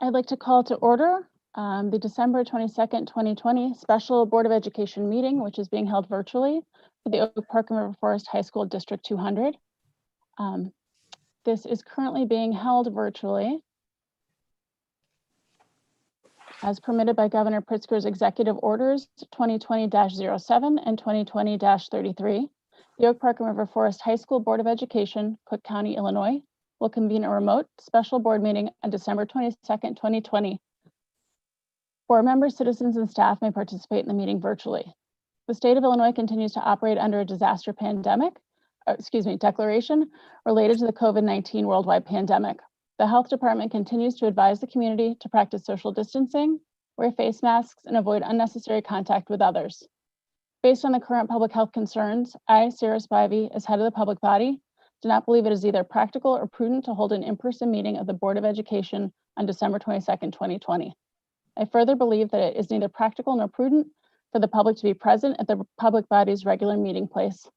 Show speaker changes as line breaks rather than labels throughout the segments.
I'd like to call to order the December 22nd, 2020 special Board of Education meeting, which is being held virtually for the Oak Park and River Forest High School District 200. This is currently being held virtually as permitted by Governor Pritzker's Executive Orders 2020-07 and 2020-33. The Oak Park and River Forest High School Board of Education, Cook County, Illinois, will convene a remote special board meeting on December 22nd, 2020. Board members, citizens, and staff may participate in the meeting virtually. The state of Illinois continues to operate under a disaster declaration related to the COVID-19 worldwide pandemic. The health department continues to advise the community to practice social distancing, wear face masks, and avoid unnecessary contact with others. Based on the current public health concerns, I, Sarah Spivey, as head of the public body, do not believe it is either practical or prudent to hold an in-person meeting of the Board of Education on December 22nd, 2020. I further believe that it is neither practical nor prudent for the public to be present at the public body's regular meeting place.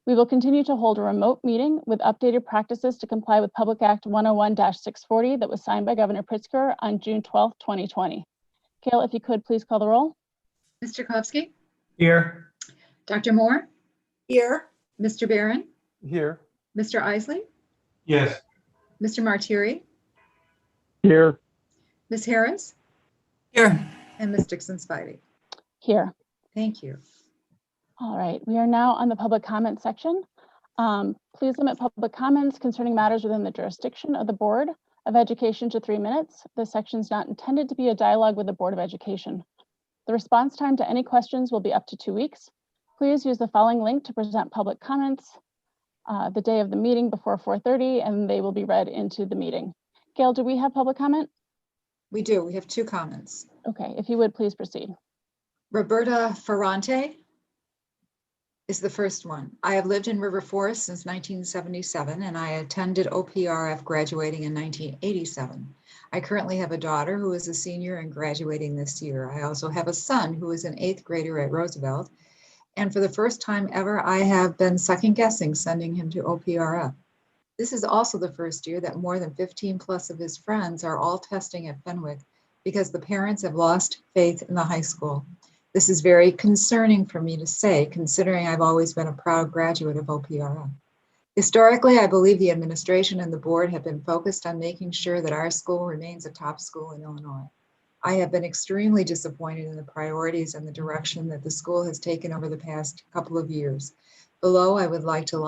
We will continue to hold a remote meeting with updated practices to comply with Public Act 101-640 that was signed by Governor Pritzker on June 12, 2020. Kale, if you could please call the roll.
Mr. Kovsky?
Here.
Dr. Moore?
Here.
Mr. Barron?
Here.
Mr. Isley?
Yes.
Mr. Martieri?
Here.
Ms. Harris?
Here.
And Ms. Dixon-Spivey.
Here.
Thank you.
All right, we are now on the public comment section. Please limit public comments concerning matters within the jurisdiction of the Board of Education to 3 minutes. This section is not intended to be a dialogue with the Board of Education. The response time to any questions will be up to 2 weeks. Please use the following link to present public comments the day of the meeting before 4:30, and they will be read into the meeting. Gail, do we have public comment?
We do. We have 2 comments.
Okay, if you would please proceed.
Roberta Ferrante is the first one. I have lived in River Forest since 1977, and I attended OPRF graduating in 1987. I currently have a daughter who is a senior and graduating this year. I also have a son who is an 8th grader at Roosevelt. And for the first time ever, I have been second guessing sending him to OPRF. This is also the first year that more than 15 plus of his friends are all testing at Fenwick because the parents have lost faith in the high school. This is very concerning for me to say, considering I've always been a proud graduate of OPRF. Historically, I believe the administration and the board have been focused on making sure that our school remains a top school in Illinois. I have been extremely disappointed in the priorities and the direction that the school has taken over the past couple of years. Below, I would like to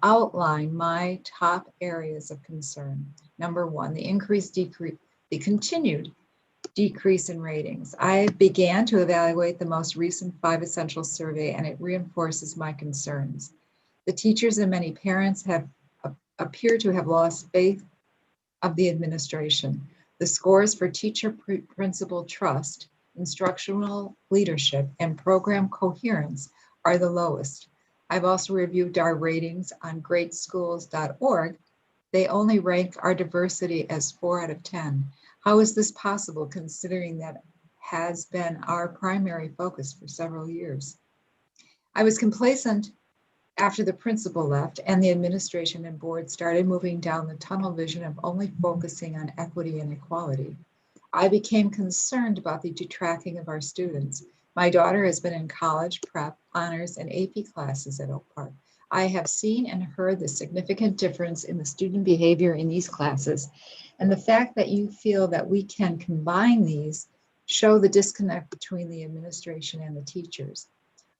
outline my top areas of concern. Number 1, the continued decrease in ratings. I began to evaluate the most recent 5 Essentials survey, and it reinforces my concerns. The teachers and many parents appear to have lost faith of the administration. The scores for teacher principal trust, instructional leadership, and program coherence are the lowest. I've also reviewed our ratings on greatschools.org. They only rank our diversity as 4 out of 10. How is this possible considering that has been our primary focus for several years? I was complacent after the principal left and the administration and board started moving down the tunnel vision of only focusing on equity and equality. I became concerned about the detracting of our students. My daughter has been in college, prep, honors, and AP classes at Oak Park. I have seen and heard the significant difference in the student behavior in these classes. And the fact that you feel that we can combine these show the disconnect between the administration and the teachers.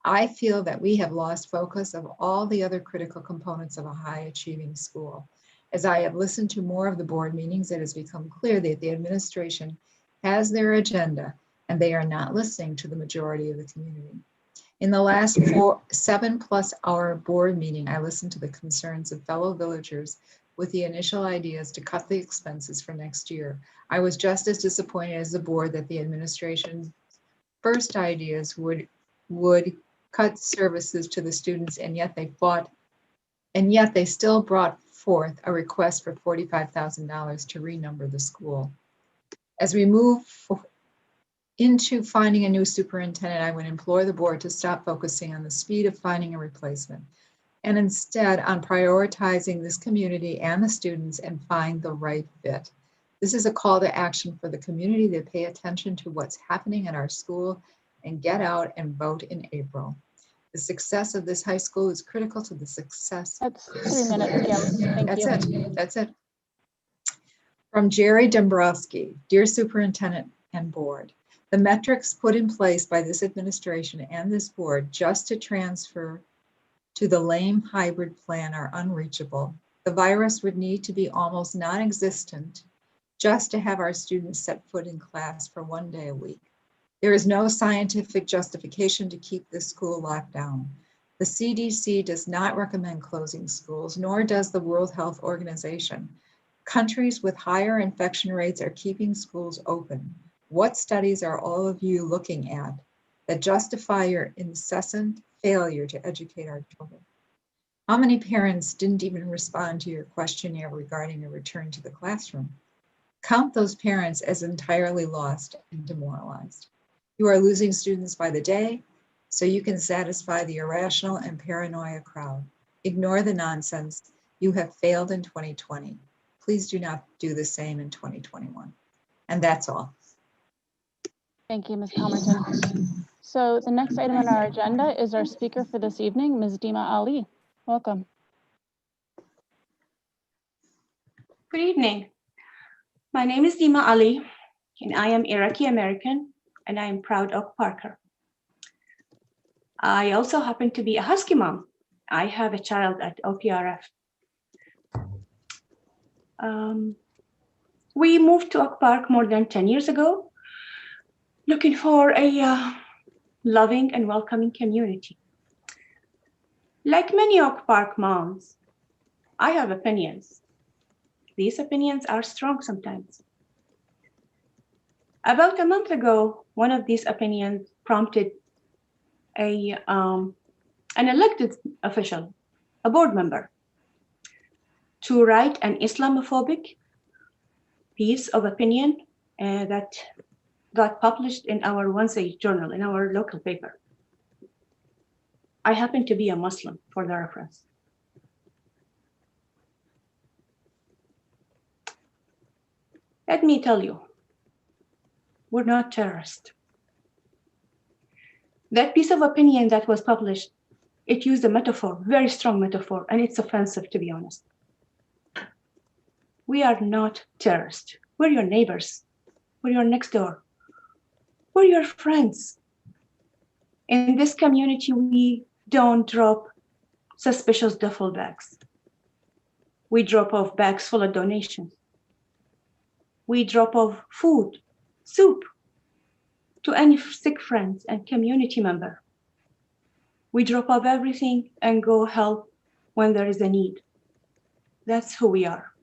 I feel that we have lost focus of all the other critical components of a high achieving school. As I have listened to more of the board meetings, it has become clear that the administration has their agenda and they are not listening to the majority of the community. In the last 7+ hour board meeting, I listened to the concerns of fellow villagers with the initial ideas to cut the expenses for next year. I was just as disappointed as the board that the administration's first ideas would cut services to the students, and yet they still brought forth a request for $45,000 to renumber the school. As we move into finding a new superintendent, I would implore the board to stop focusing on the speed of finding a replacement. and instead on prioritizing this community and the students and find the right fit. This is a call to action for the community to pay attention to what's happening in our school and get out and vote in April. The success of this high school is critical to the success.
That's 3 minutes, Kim. Thank
That's
you.
it. That's it. From Jerry Dombrowski, Dear Superintendent and Board, the metrics put in place by this administration and this board just to transfer to the lame hybrid plan are unreachable. The virus would need to be almost non-existent just to have our students set foot in class for 1 day a week. There is no scientific justification to keep this school locked down. The CDC does not recommend closing schools, nor does the World Health Organization. Countries with higher infection rates are keeping schools open. What studies are all of you looking at that justify your incessant failure to educate our children? How many parents didn't even respond to your questionnaire regarding a return to the classroom? Count those parents as entirely lost and demoralized. You are losing students by the day, so you can satisfy the irrational and paranoia crowd. Ignore the nonsense. You have failed in 2020. Please do not do the same in 2021. And that's all.
Thank you, Ms. Palmerton. So the next item on our agenda is our speaker for this evening, Ms. Dima Ali. Welcome.
Good evening. My name is Dima Ali, and I am Iraqi American, and I am proud Oak Parker. I also happen to be a Husky mom. I have a child at OPRF. We moved to Oak Park more than 10 years ago, looking for a loving and welcoming community. Like many Oak Park moms, I have opinions. These opinions are strong sometimes. About a month ago, one of these opinions prompted an elected official, a board member, to write an Islamophobic piece of opinion that got published in our Wednesday journal, in our local paper. I happen to be a Muslim, for the reference. Let me tell you, we're not terrorists. That piece of opinion that was published, it used a metaphor, very strong metaphor, and it's offensive, to be honest. We are not terrorists. We're your neighbors. We're your next door. We're your friends. In this community, we don't drop suspicious duffel bags. We drop off bags full of donations. We drop off food, soup, to any sick friends and community member. We drop off everything and go help when there is a need. That's who we are.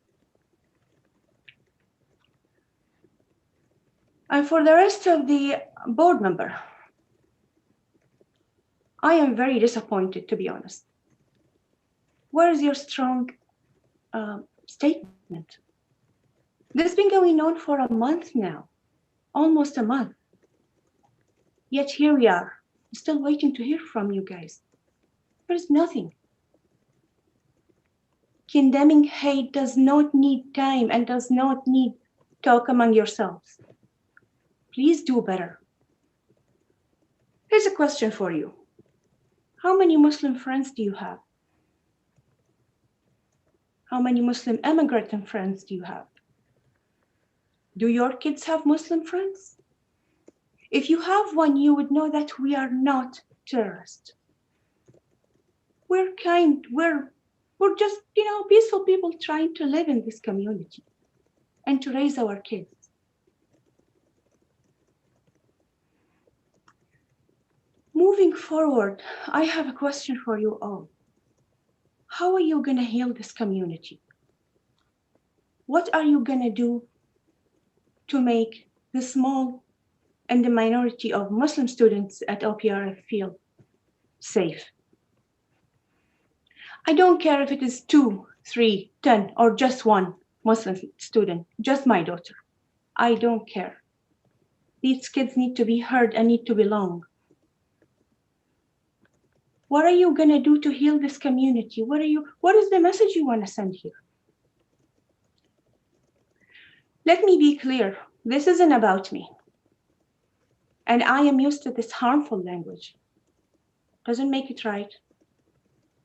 And for the rest of the board member, I am very disappointed, to be honest. Where is your strong statement? This has been going on for a month now, almost a month. Yet here we are, still waiting to hear from you guys. There is nothing. Condemning hate does not need time and does not need talk among yourselves. Please do better. Here's a question for you. How many Muslim friends do you have? How many Muslim immigrant friends do you have? Do your kids have Muslim friends? If you have one, you would know that we are not terrorists. We're kind, we're just, peaceful people trying to live in this community and to raise our kids. Moving forward, I have a question for you all. How are you going to heal this community? What are you going to do to make the small and the minority of Muslim students at OPRF feel safe? I don't care if it is 2, 3, 10, or just one Muslim student, just my daughter. I don't care. These kids need to be heard and need to belong. What are you gonna do to heal this community? What is the message you wanna send here? Let me be clear, this isn't about me. And I am used to this harmful language. Doesn't make it right,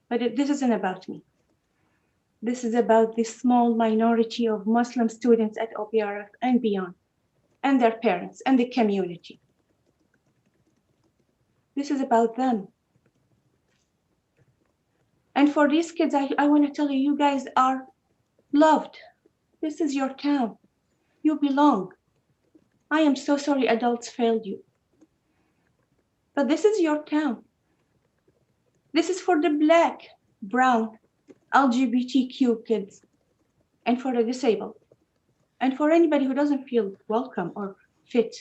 but this isn't about me. This is about this small minority of Muslim students at OPRF and beyond, and their parents and the community. This is about them. And for these kids, I want to tell you, you guys are loved. This is your town. You belong. I am so sorry adults failed you. But this is your town. This is for the Black, brown, LGBTQ kids, and for the disabled, and for anybody who doesn't feel welcome or fit.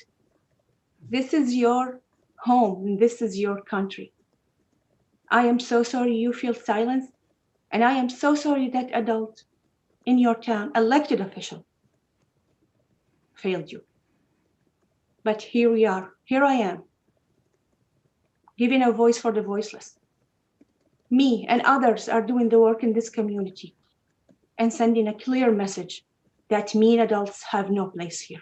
This is your home, and this is your country. I am so sorry you feel silenced, and I am so sorry that adult in your town, elected official, failed you. But here we are, here I am, giving a voice for the voiceless. Me and others are doing the work in this community and sending a clear message that mean adults have no place here.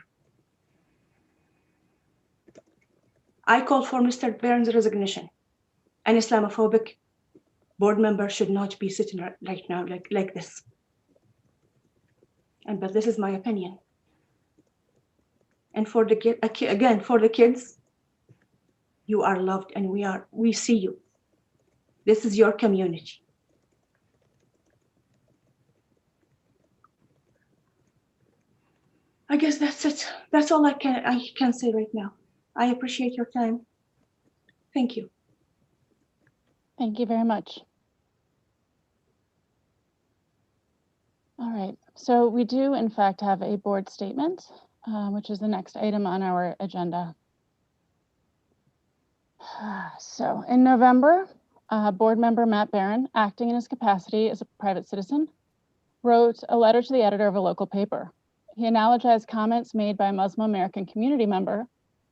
I call for Mr. Barron's resignation. An Islamophobic board member should not be sitting right now like this. But this is my opinion. And for the kids, you are loved and we see you. This is your community. I guess that's it. That's all I can say right now. I appreciate your time. Thank you.
Thank you very much. All right, so we do in fact have a board statement, which is the next item on our agenda. So in November, board member Matt Barron, acting in his capacity as a private citizen, wrote a letter to the editor of a local paper. He analogized comments made by a Muslim American community member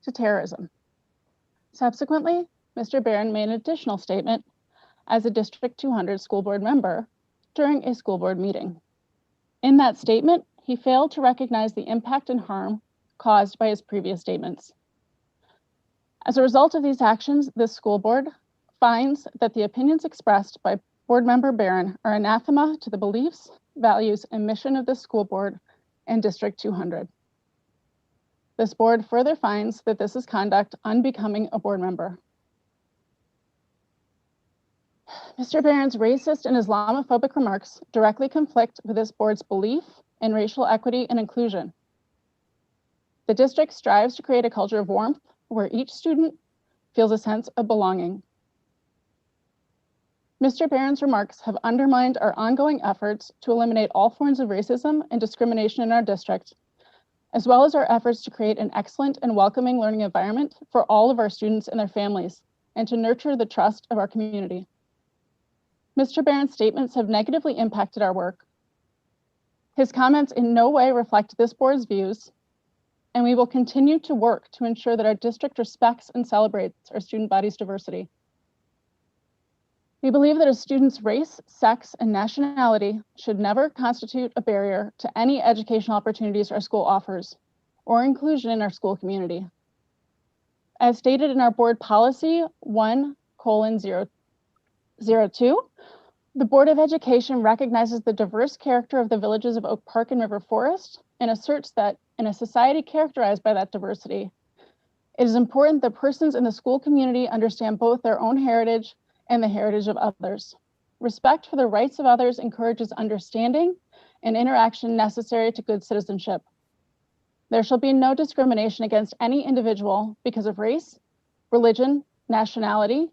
to terrorism. Subsequently, Mr. Barron made an additional statement as a District 200 school board member during a school board meeting. In that statement, he failed to recognize the impact and harm caused by his previous statements. As a result of these actions, this school board finds that the opinions expressed by board member Barron are anathema to the beliefs, values, and mission of the school board and District 200. This board further finds that this is conduct unbecoming a board member. Mr. Barron's racist and Islamophobic remarks directly conflict with this board's belief in racial equity and inclusion. The district strives to create a culture of warmth where each student feels a sense of belonging. Mr. Barron's remarks have undermined our ongoing efforts to eliminate all forms of racism and discrimination in our district, as well as our efforts to create an excellent and welcoming learning environment for all of our students and their families, and to nurture the trust of our community. Mr. Barron's statements have negatively impacted our work. His comments in no way reflect this board's views, and we will continue to work to ensure that our district respects and celebrates our student body's diversity. We believe that a student's race, sex, and nationality should never constitute a barrier to any educational opportunities our school offers or inclusion in our school community. As stated in our board policy 1:002, the Board of Education recognizes the diverse character of the villages of Oak Park and River Forest and asserts that in a society characterized by that diversity, it is important that persons in the school community understand both their own heritage and the heritage of others. Respect for the rights of others encourages understanding and interaction necessary to good citizenship. There shall be no discrimination against any individual because of race, religion, nationality,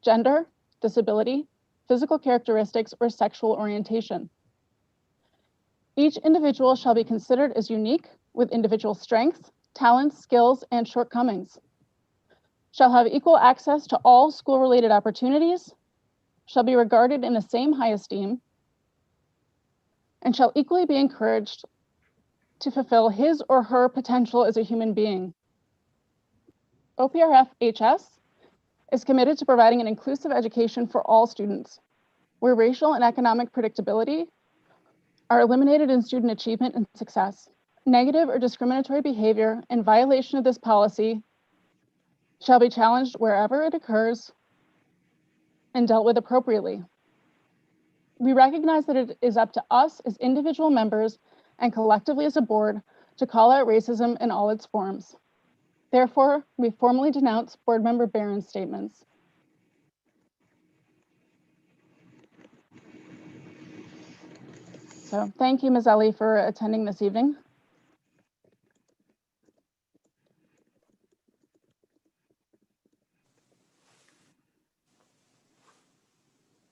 gender, disability, physical characteristics, or sexual orientation. Each individual shall be considered as unique with individual strengths, talents, skills, and shortcomings, shall have equal access to all school-related opportunities, shall be regarded in the same high esteem, and shall equally be encouraged to fulfill his or her potential as a human being. OPRF HS is committed to providing an inclusive education for all students, where racial and economic predictability are eliminated in student achievement and success. Negative or discriminatory behavior in violation of this policy shall be challenged wherever it occurs and dealt with appropriately. We recognize that it is up to us as individual members and collectively as a board to call out racism in all its forms. Therefore, we formally denounce Board Member Barron's statements. So thank you, Ms. Ali, for attending this evening.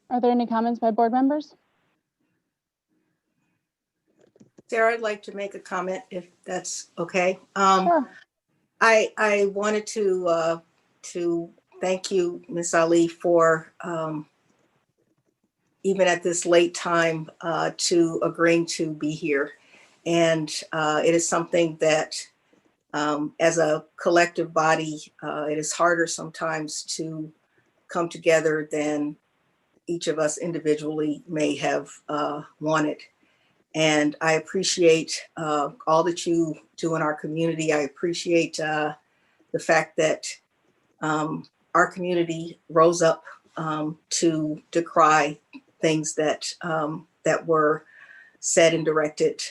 Are there any comments by board members?
Sarah, I'd like to make a comment if that's okay.
Sure.
I wanted to thank you, Ms. Ali, for even at this late time to agreeing to be here. And it is something that as a collective body, it is harder sometimes to come together than each of us individually may have wanted. And I appreciate all that you do in our community. I appreciate the fact that our community rose up to decry things that that were said and directed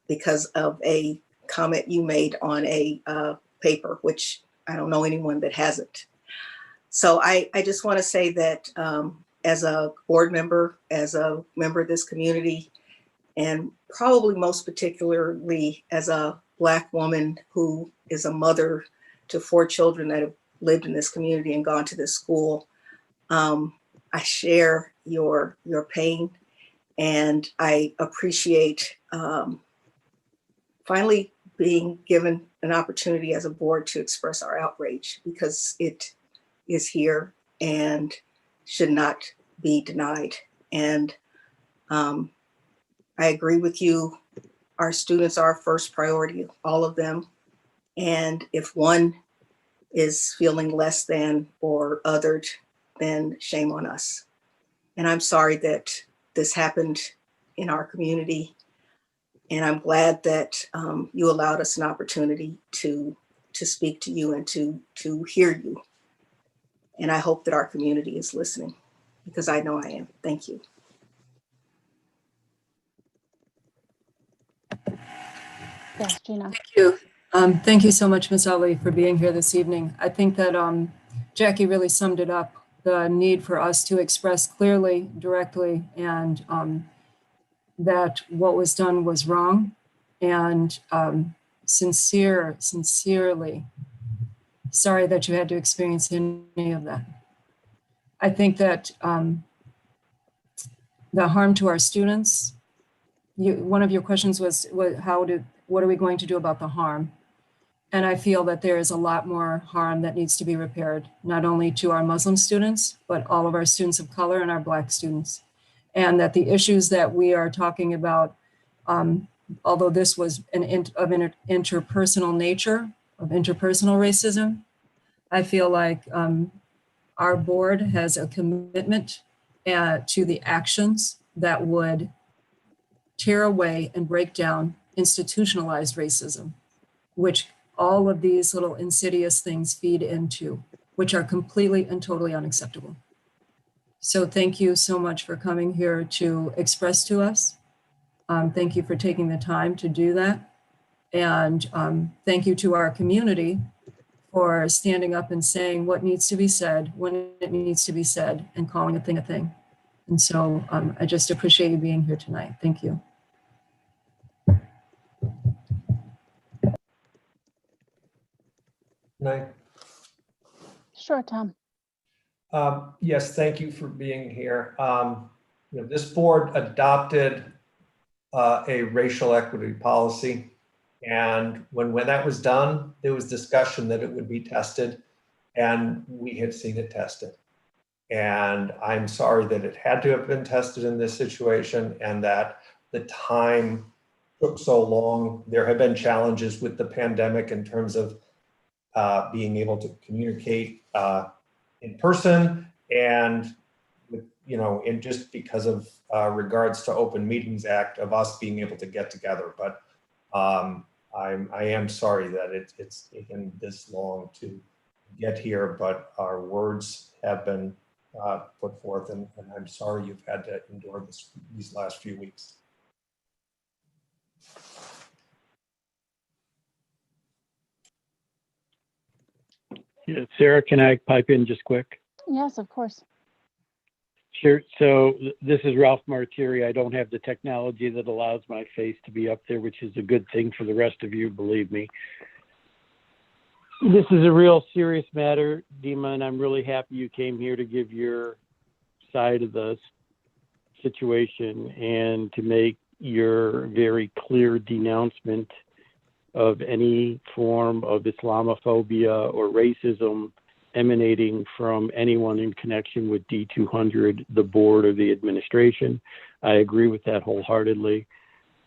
because of a comment you made on a paper, which I don't know anyone that hasn't. So I just want to say that as a board member, as a member of this community, and probably most particularly as a Black woman who is a mother to 4 children that have lived in this community and gone to this school, I share your pain, and I appreciate finally being given an opportunity as a board to express our outrage, because it is here and should not be denied. And I agree with you. Our students are our first priority, all of them. And if one is feeling less than or othered, then shame on us. And I'm sorry that this happened in our community. And I'm glad that you allowed us an opportunity to speak to you and to hear you. And I hope that our community is listening, because I know I am. Thank you.
Yes, Gina.
Thank you. Thank you so much, Ms. Ali, for being here this evening. I think that Jackie really summed it up, the need for us to express clearly, directly, and that what was done was wrong, and sincerely sorry that you had to experience any of that. I think that the harm to our students, one of your questions was what are we going to do about the harm? And I feel that there is a lot more harm that needs to be repaired, not only to our Muslim students, but all of our students of color and our Black students. And that the issues that we are talking about, although this was of an interpersonal nature, of interpersonal racism, I feel like our board has a commitment to the actions that would tear away and break down institutionalized racism, which all of these little insidious things feed into, which are completely and totally unacceptable. So thank you so much for coming here to express to us. Thank you for taking the time to do that. And thank you to our community for standing up and saying what needs to be said, when it needs to be said, and calling a thing a thing. And so I just appreciate you being here tonight. Thank you.
Night.
Sure, Tom.
Yes, thank you for being here. This board adopted a racial equity policy. And when that was done, there was discussion that it would be tested, and we had seen it tested. And I'm sorry that it had to have been tested in this situation and that the time took so long. There have been challenges with the pandemic in terms of being able to communicate in person, and with, and just because of regards to Open Meetings Act of us being able to get together. But I am sorry that it's taken this long to get here, but our words have been put forth, and I'm sorry you've had to endure these last few weeks.
Yeah, Sarah, can I pipe in just quick?
Yes, of course.
Sure. So this is Ralph Martiri. I don't have the technology that allows my face to be up there, which is a good thing for the rest of you, believe me. This is a real serious matter, Dima, and I'm really happy you came here to give your side of the situation and to make your very clear denouncement of any form of Islamophobia or racism emanating from anyone in connection with D200, the board, or the administration. I agree with that wholeheartedly.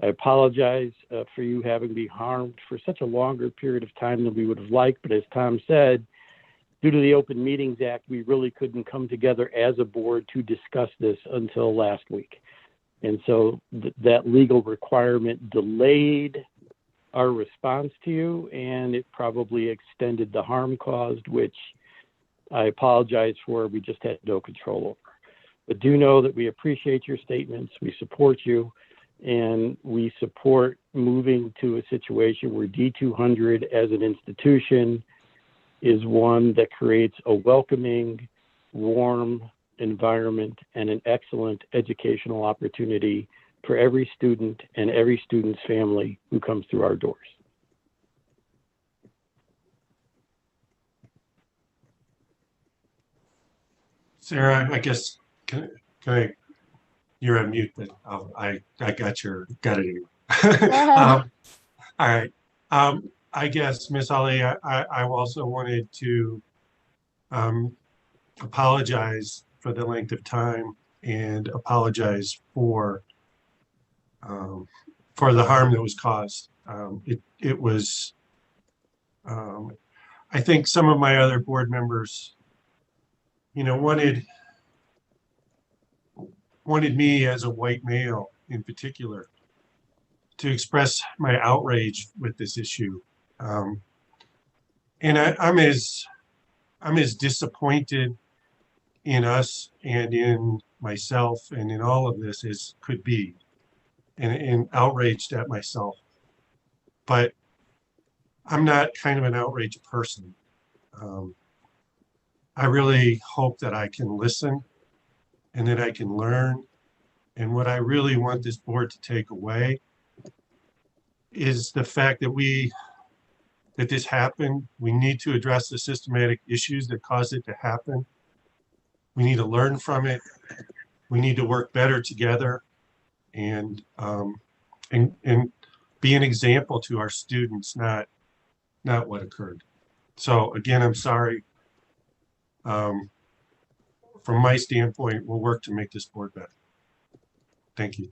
I apologize for you having been harmed for such a longer period of time than we would have liked, but as Tom said, due to the Open Meetings Act, we really couldn't come together as a board to discuss this until last week. And so that legal requirement delayed our response to you, and it probably extended the harm caused, which I apologize for. We just had no control over. But do know that we appreciate your statements. We support you, and we support moving to a situation where D200 as an institution is one that creates a welcoming, warm environment and an excellent educational opportunity for every student and every student's family who comes through our doors.
Sarah, I guess, can I, you're on mute, but I got it anyway. All right. I guess, Miss Ali, I also wanted to apologize for the length of time and apologize for the harm that was caused. It was, I think some of my other board members, wanted me as a white male in particular to express my outrage with this issue. And I'm as disappointed in us and in myself and in all of this as could be, and outraged at myself. But I'm not kind of an outraged person. I really hope that I can listen and that I can learn. And what I really want this board to take away is the fact that this happened. We need to address the systematic issues that caused it to happen. We need to learn from it. We need to work better together and be an example to our students, not what occurred. So again, I'm sorry. From my standpoint, we'll work to make this board better. Thank you.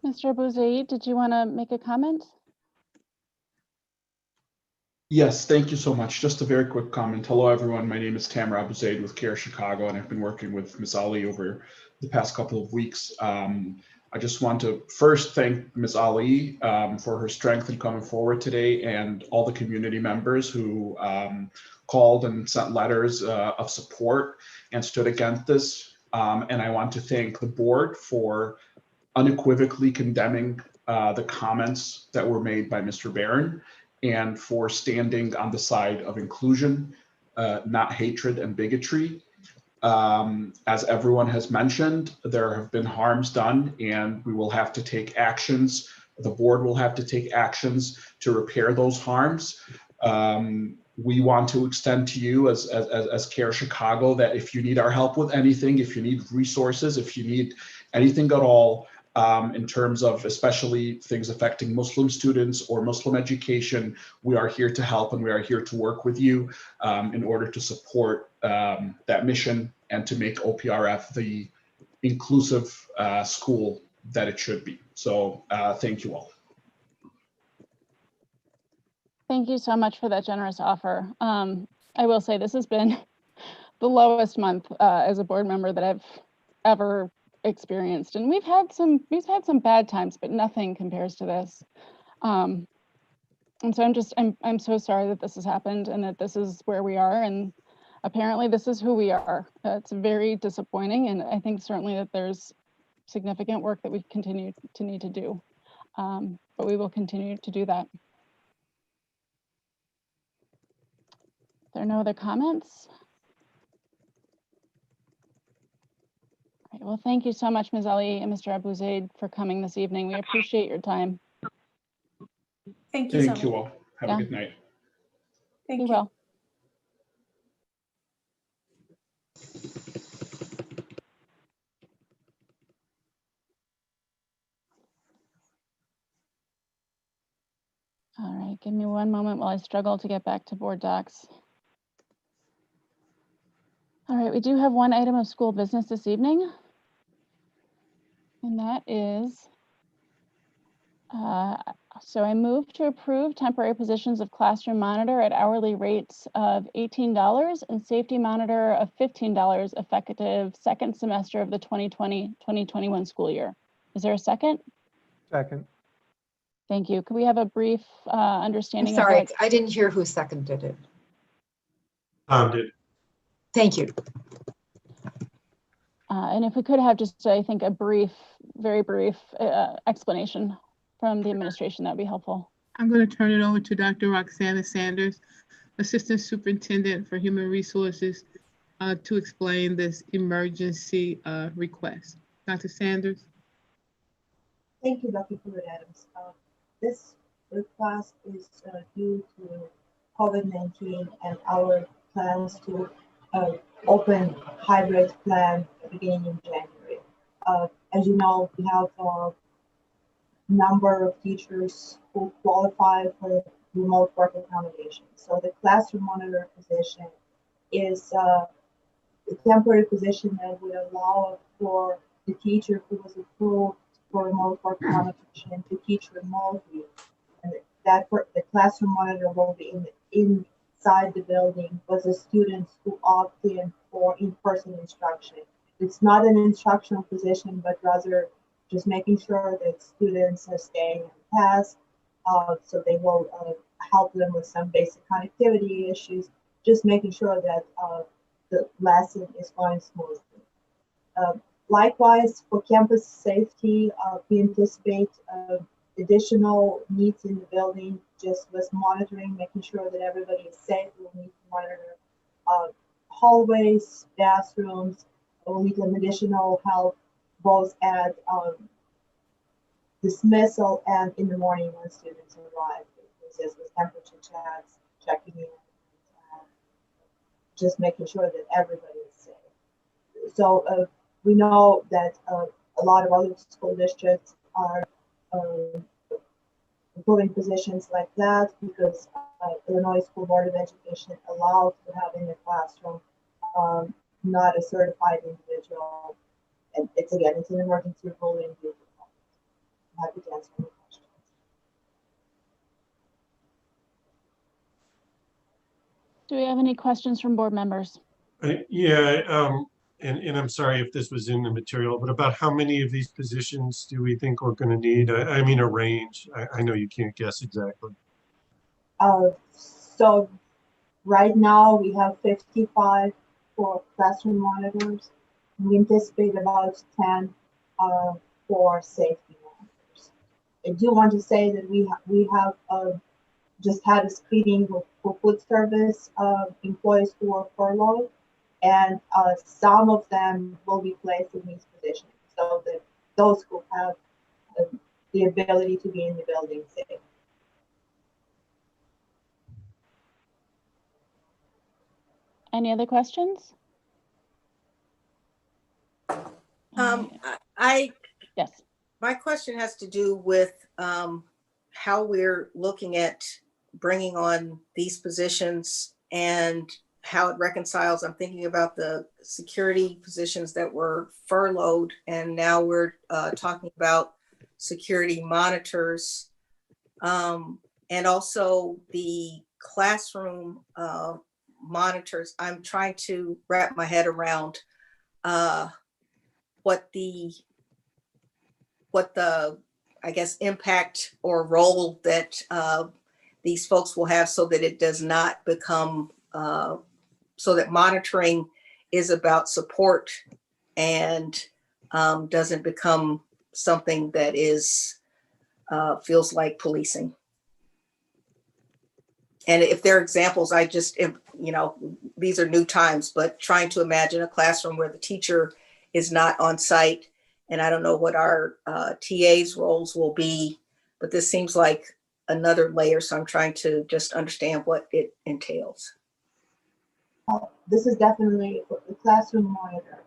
Mr. Abu-Zaid, did you want to make a comment?
Yes, thank you so much. Just a very quick comment. Hello, everyone. My name is Tamer Abu-Zaid with CARE Chicago, and I've been working with Ms. Ali over the past couple of weeks. I just want to first thank Ms. Ali for her strength in coming forward today, and all the community members who called and sent letters of support and stood against this. And I want to thank the board for unequivocally condemning the comments that were made by Mr. Barron, and for standing on the side of inclusion, not hatred and bigotry. As everyone has mentioned, there have been harms done, and we will have to take actions. The board will have to take actions to repair those harms. We want to extend to you as CARE Chicago that if you need our help with anything, if you need resources, if you need anything at all, in terms of especially things affecting Muslim students or Muslim education, we are here to help, and we are here to work with you in order to support that mission and to make OPRF the inclusive school that it should be. So thank you all.
Thank you so much for that generous offer. I will say this has been the lowest month as a board member that I've ever experienced, and we've had some bad times, but nothing compares to this. And so I'm so sorry that this has happened and that this is where we are, and apparently this is who we are. It's very disappointing, and I think certainly that there's significant work that we continue to need to do, but we will continue to do that. There are no other comments? All right, well, thank you so much, Ms. Ali and Mr. Abuzaid, for coming this evening. We appreciate your time.
Thank you so
Thank
much.
you all. Have
Yeah.
a good night.
Thank
We
you.
will. All right, give me one moment while I struggle to get back to board docs. All right, we do have one item of school business this evening, and that is, so I move to approve temporary positions of classroom monitor at hourly rates of $18 and safety monitor of $15 effective second semester of the 2020-2021 school year. Is there a second?
Second.
Thank you. Could we have a brief
I'm
understanding of
sorry,
what?
I didn't hear who seconded it.
Tom did.
Thank you.
And if we could have just, I think, a brief, very brief explanation from the administration, that'd be helpful.
I'm going to turn it over to Dr. Roxana Sanders, Assistant Superintendent for Human Resources, to explain this emergency request. Dr. Sanders?
Thank you, Dr. Pruitt-Adams. This request is due to COVID-19 and our plans to open hybrid plan beginning in January. As you know, we have a number of teachers who qualify for remote work accommodation. So the classroom monitor position is a temporary position that would allow for the teacher who was approved for remote work accommodation to teach remotely. And that the classroom monitor will be inside the building with the students who opt in for in-person instruction. It's not an instructional position, but rather just making sure that students are staying on task. So they will help them with some basic connectivity issues, just making sure that the lesson is going smoothly. Likewise, for campus safety, we anticipate additional needs in the building, just with monitoring, making sure that everybody is safe. We'll need to monitor hallways, bathrooms. We'll need some additional help both at dismissal and in the morning when students arrive. This is with temperature checks, checking in, just making sure that everybody is safe. So we know that a lot of other school districts are approving positions like that because Illinois School Board of Education allows to have in the classroom not a certified individual. And it's an emergency ruling due to COVID. I'm happy to answer any questions.
Do we have any questions from board members?
Yeah, and I'm sorry if this was in the material, but about how many of these positions do we think we're going to need? I mean, a range. I know you can't guess exactly.
So right now we have 55 for classroom monitors. We anticipate about 10 for safety monitors. I do want to say that we have just had a screening for food service employees who are furloughed, and some of them will be placed in these positions, so that those who have the ability to be in the building safe.
Any other questions? Yes.
My question has to do with how we're looking at bringing on these positions and how it reconciles. I'm thinking about the security positions that were furloughed, and now we're talking about security monitors. And also the classroom monitors. I'm trying to wrap my head around what the I guess impact or role that these folks will have, so that it does not become so that monitoring is about support and doesn't become something that is feels like policing. And if there are examples, I just, these are new times, but trying to imagine a classroom where the teacher is not on site. And I don't know what our TA's roles will be, but this seems like another layer. So I'm trying to just understand what it entails.
This is definitely the classroom monitor.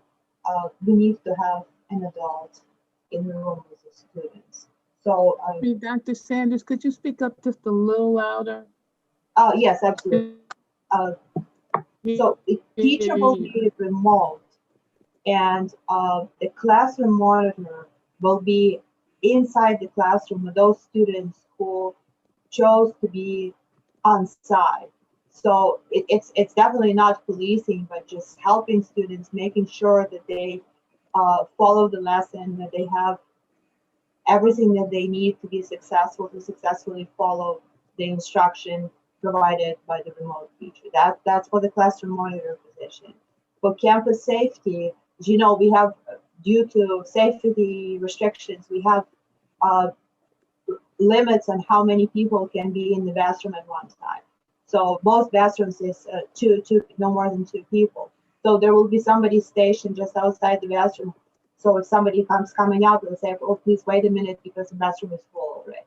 We need to have an adult in the room with the students. So,
Dr. Sanders, could you speak up just a little louder?
yes, absolutely. So the teacher will be remote, and the classroom monitor will be inside the classroom with those students who chose to be on site. So it's definitely not policing, but just helping students, making sure that they follow the lesson, that they have everything that they need to be successful, to successfully follow the instruction provided by the remote teacher. That's for the classroom monitor position. For campus safety, we have, due to safety restrictions, we have limits on how many people can be in the bathroom at one time. So most bathrooms is no more than 2 people. So there will be somebody stationed just outside the bathroom. So if somebody coming out, they'll say, "Oh, please wait a minute because the bathroom is full already."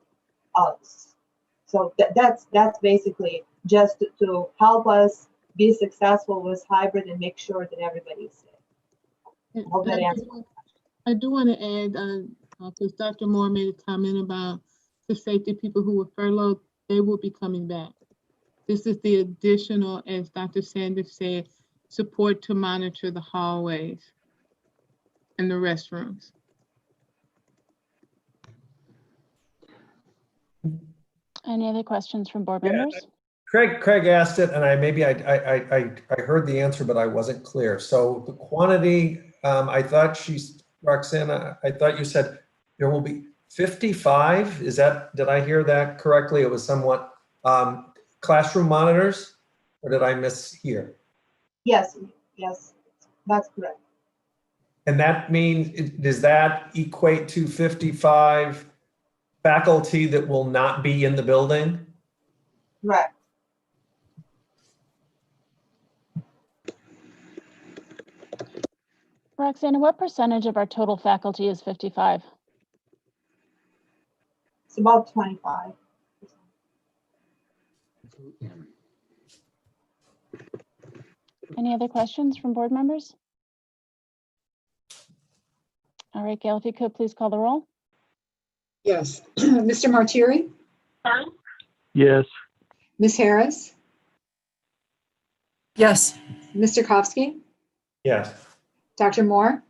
So that's basically just to help us be successful with hybrid and make sure that everybody's safe. I hope that answers.
I do want to add, because Dr. Moore made a comment about the safety people who were furloughed, they will be coming back. This is the additional, as Dr. Sanders said, support to monitor the hallways and the restrooms.
Any other questions from board members?
Craig asked it, and I heard the answer, but I wasn't clear. So the quantity, I thought Roxana, I thought you said there will be 55. Did I hear that correctly? It was somewhat classroom monitors, or did I mishear?
Yes, that's correct.
And that means, does that equate to 55 faculty that will not be in the building?
Correct.
Roxana, what percentage of our total faculty is 55?
It's about 25.
Any other questions from board members? All right, Gail, if you could please call the roll.
Yes. Mr. Martieri?
Yes.
Ms. Harris?
Yes.
Mr. Kofsky?
Yes.
Dr. Moore?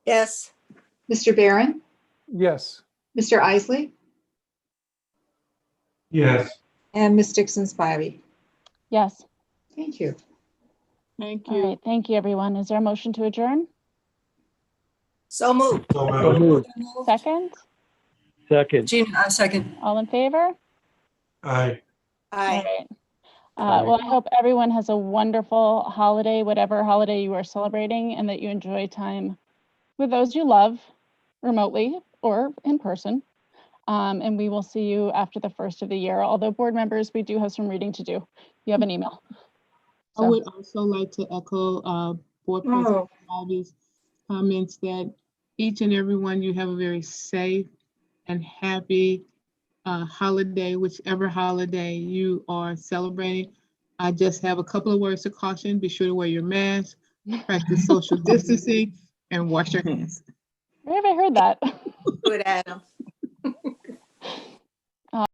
Yes.
Mr. Barron?
Yes.
Mr. Isley?
Yes.
And Ms. Dixon-Spivey?
Yes.
Thank you.
Thank
All
you.
right, thank you, everyone. Is there a motion to adjourn?
So moved.
So moved.
Second?
Second.
Gina, second.
All in favor?
Aye.
All
Aye.
right. Well, I hope everyone has a wonderful holiday, whatever holiday you are celebrating, and that you enjoy time with those you love remotely or in person. And we will see you after the first of the year. Although board members, we do have some reading to do. You have an email.
I would also like to echo Board President Bobby's comments that each and every one, you have a very safe and happy holiday, whichever holiday you are celebrating. I just have a couple of words of caution. Be sure to wear your mask, practice social distancing, and wash your hands.
Where have I heard that?
Good, Adam.